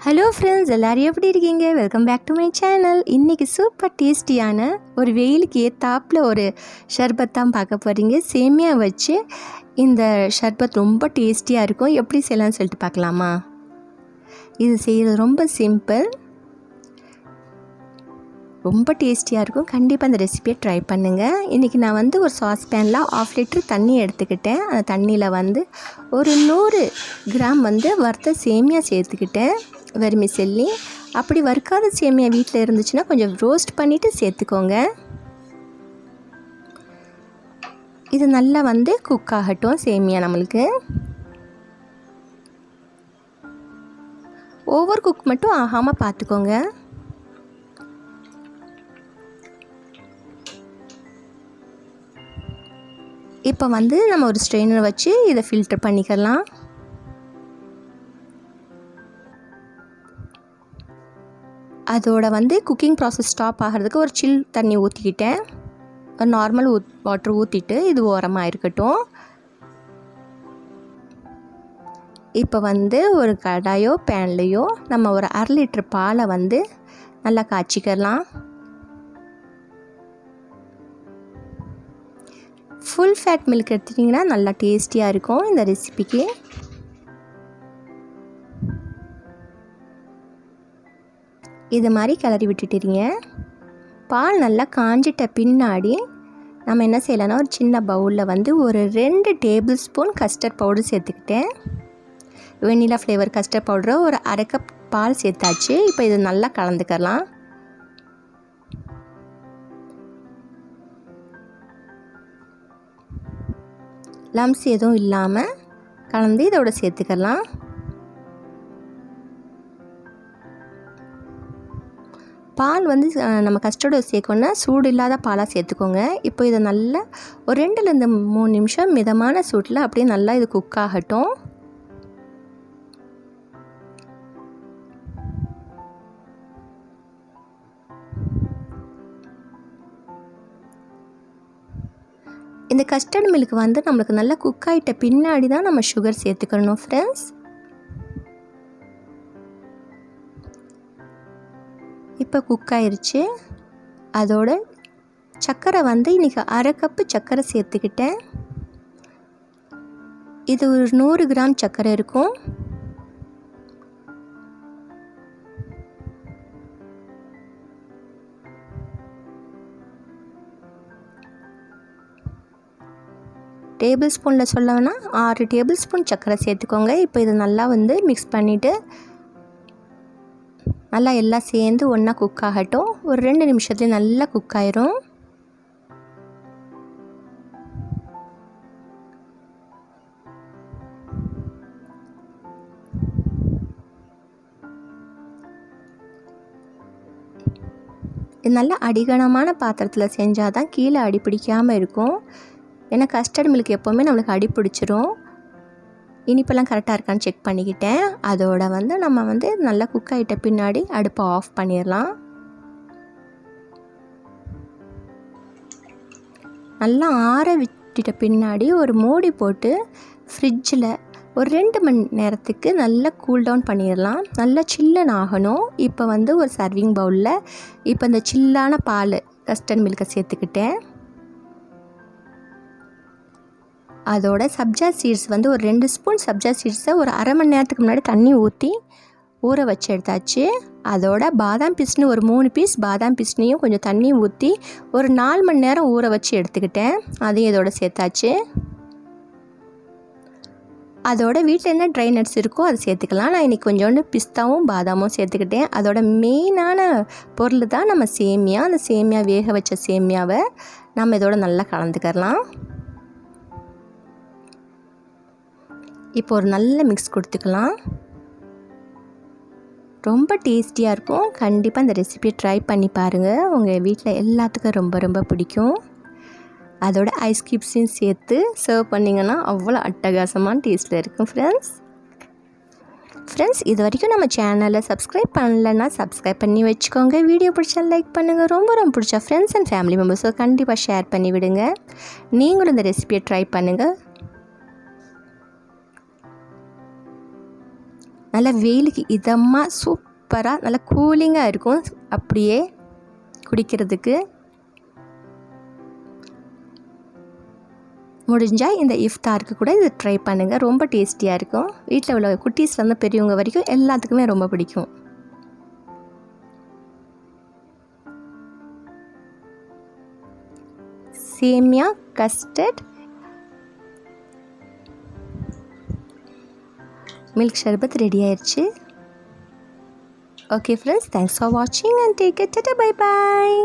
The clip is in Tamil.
ஹலோ ஃப்ரெண்ட்ஸ், எல்லோரும் எப்படி இருக்கீங்க? Welcome back to my channel. இன்றைக்கி சூப்பர் டேஸ்டியான ஒரு வெயிலுக்கு ஏத்தாப்பில் ஒரு ஷர்பத் தான் பார்க்க போகிறீங்க. சேமியா வச்சு இந்த ஷர்பத் ரொம்ப டேஸ்டியாக இருக்கும். எப்படி செய்யலாம்னு சொல்லிட்டு பார்க்கலாமா? இது செய்கிறது ரொம்ப சிம்பிள், ரொம்ப டேஸ்டியாக இருக்கும். கண்டிப்பாக அந்த ரெசிபியை ட்ரை பண்ணுங்கள். இன்றைக்கி நான் ஒரு சாஸ் பேனில் 1/2 லிட்டர் தண்ணி எடுத்துக்கிட்டேன். அந்த தண்ணியில் ஒரு 100 கிராம் வறுத்த சேமியா சேர்த்துக்கிட்டேன். வெர்மிசெல்லி. அப்படி வறுக்காத சேமியா வீட்டில் இருந்துச்சுன்னா கொஞ்சம் ரோஸ்ட் பண்ணிவிட்டு சேர்த்துக்கோங்க. இது நல்லா குக் ஆகட்டும். சேமியா நம்மளுக்கு ஓவர் குக் மட்டும் ஆகாமல் பார்த்துக்கோங்க. இப்போ நம்ம ஒரு ஸ்ட்ரெயினர் வச்சு இதை ஃபில்டர் பண்ணிக்கலாம். அதோட குக்கிங் ப்ராசஸ் ஸ்டாப் ஆகிறதுக்கு ஒரு சில் தண்ணி ஊற்றிக்கிட்டேன். ஒரு நார்மல் வாட்டர் ஊற்றிட்டு இது ஓரமாக இருக்கட்டும். இப்போ ஒரு கடாயோ பேன்லேயோ நம்ம ஒரு 1/2 லிட்டர் பாலை நல்லா காய்ச்சிக்கலாம். ஃபுல் ஃபேட் மில்க் எடுத்துட்டிங்கன்னா நல்லா டேஸ்டியாக இருக்கும் இந்த ரெசிபிக்கு. இது மாதிரி கிளறி விட்டுட்டுறீங்க. பால் நல்லா காஞ்சிட்ட பின்னாடி நம்ம என்ன செய்யலாம்னா ஒரு சின்ன பவுலில் ஒரு 2 டேபிள் ஸ்பூன் கஸ்டர்ட் பவுடர் சேர்த்துக்கிட்டேன். வெண்ணிலா ஃப்ளேவர் கஸ்டர்ட் பவுடரை ஒரு 1/2 கப் பால் சேர்த்தாச்சு. இப்போ இது நல்லா கலந்துக்கலாம். லம்ஸ் எதுவும் இல்லாமல் கலந்து இதோட சேர்த்துக்கலாம். பால் நம்ம கஸ்டர்டை சேர்க்கணுன்னா சூடு இல்லாத பாலாக சேர்த்துக்கோங்க. இப்போ இதை நல்லா ஒரு 2லேருந்து 3 நிமிஷம் மிதமான சூட்டில் அப்படியே நல்லா இது குக் ஆகட்டும். இந்த கஸ்டர்ட் மில்க் நம்மளுக்கு நல்லா குக் ஆகிட்ட பின்னாடி தான் நம்ம சுகர் சேர்த்துக்கணும் ஃப்ரெண்ட்ஸ். இப்போ குக் ஆயிடுச்சு. அதோட சர்க்கரை இன்றைக்கி 1/2 கப்பு சர்க்கரை சேர்த்துக்கிட்டேன். இது ஒரு 100 கிராம் சர்க்கரை இருக்கும். டேபிள் ஸ்பூனில் சொல்லணும்னா 6 டேபிள் ஸ்பூன் சர்க்கரை சேர்த்துக்கோங்க. இப்போ இதை நல்லா மிக்ஸ் பண்ணிவிட்டு நல்லா எல்லாம் சேர்ந்து ஒன்றா குக் ஆகட்டும். ஒரு 2 நிமிஷத்துலேயே நல்லா குக் ஆயிரும். இது நல்லா அடிகனமான பாத்திரத்தில் செஞ்சால் தான் கீழே அடி பிடிக்காமல் இருக்கும். ஏன்னா கஸ்டர்ட் மில்க் எப்போவுமே நம்மளுக்கு அடி பிடிச்சிரும். இனிப்பெல்லாம் கரெக்டாக இருக்கான்னு செக் பண்ணிக்கிட்டேன். அதோட நம்ம நல்லா குக் ஆகிட்ட பின்னாடி அடுப்பை ஆஃப் பண்ணிடலாம். நல்லா ஆற விட்டுட்ட பின்னாடி ஒரு மூடி போட்டு ஃப்ரிட்ஜில் ஒரு 2 மணி நேரத்துக்கு நல்லா கூல் டவுன் பண்ணிடலாம். நல்லா சில்லுன்னு ஆகணும். இப்போ ஒரு சர்விங் பவுலில் இப்போ இந்த சில்லான பால் கஸ்டர்ட் மில்கை சேர்த்துக்கிட்டேன். அதோட சப்ஜா சீட்ஸ் ஒரு 2 ஸ்பூன் சப்ஜா சீட்ஸை ஒரு 1/2 மணி நேரத்துக்கு முன்னாடி தண்ணி ஊற்றி ஊற வச்சு எடுத்தாச்சு. அதோட பாதாம் பிஸ்னு ஒரு 3 பீஸ் பாதாம் பிஸ்னியும் கொஞ்சம் தண்ணி ஊற்றி ஒரு 4 மணி நேரம் ஊற வச்சு எடுத்துக்கிட்டேன். அதையும் இதோட சேர்த்தாச்சு. அதோட வீட்டில் என்ன ட்ரை நட்ஸ் இருக்கோ அதை சேர்த்துக்கலாம். நான் இன்றைக்கி கொஞ்சோண்டு பிஸ்தாவும் பாதாமும் சேர்த்துக்கிட்டேன். அதோட மெயினான பொருள் தான் நம்ம சேமியா. அந்த சேமியா வேக வச்ச சேமியாவை நம்ம இதோட நல்லா கலந்துக்கலாம். இப்போ ஒரு நல்ல மிக்ஸ் கொடுத்துக்கலாம். ரொம்ப டேஸ்டியாக இருக்கும். கண்டிப்பாக இந்த ரெசிபியை ட்ரை பண்ணி பாருங்கள். உங்கள் வீட்டில் எல்லாத்துக்கும் ரொம்ப ரொம்ப பிடிக்கும். அதோட ஐஸ் கியூப்ஸையும் சேர்த்து சர்வ் பண்ணிங்கன்னா அவ்வளோ அட்டகாசமான டேஸ்ட்டில் இருக்கும் ஃப்ரெண்ட்ஸ். இது வரைக்கும் நம்ம சேனலை சப்ஸ்கிரைப் பண்ணலைன்னா சப்ஸ்கிரைப் பண்ணி வச்சுக்கோங்க. வீடியோ பிடிச்சா லைக் பண்ணுங்கள். ரொம்ப ரொம்ப பிடிச்சா ஃப்ரெண்ட்ஸ் அண்ட் ஃபேமிலி மெம்பர்ஸை கண்டிப்பாக ஷேர் பண்ணி விடுங்க. நீங்களும் இந்த ரெசிபியை ட்ரை பண்ணுங்கள். நல்லா வெயிலுக்கு இதமாக சூப்பராக நல்லா கூலிங்காக இருக்கும் அப்படியே குடிக்கிறதுக்கு. முடிஞ்சால் இந்த இஃப்தாருக்கு கூட இது ட்ரை பண்ணுங்கள், ரொம்ப டேஸ்டியாக இருக்கும். வீட்டில் உள்ள குட்டீஸ்லேருந்து பெரியவங்க வரைக்கும் எல்லாத்துக்குமே ரொம்ப பிடிக்கும். சேமியா கஸ்டர்ட் மில்க் ஷர்பத் ரெடி ஆயிடுச்சு. ஓகே ஃப்ரெண்ட்ஸ், தேங்க்ஸ் ஃபார் வாட்சிங் and take it. Tata, bye bye.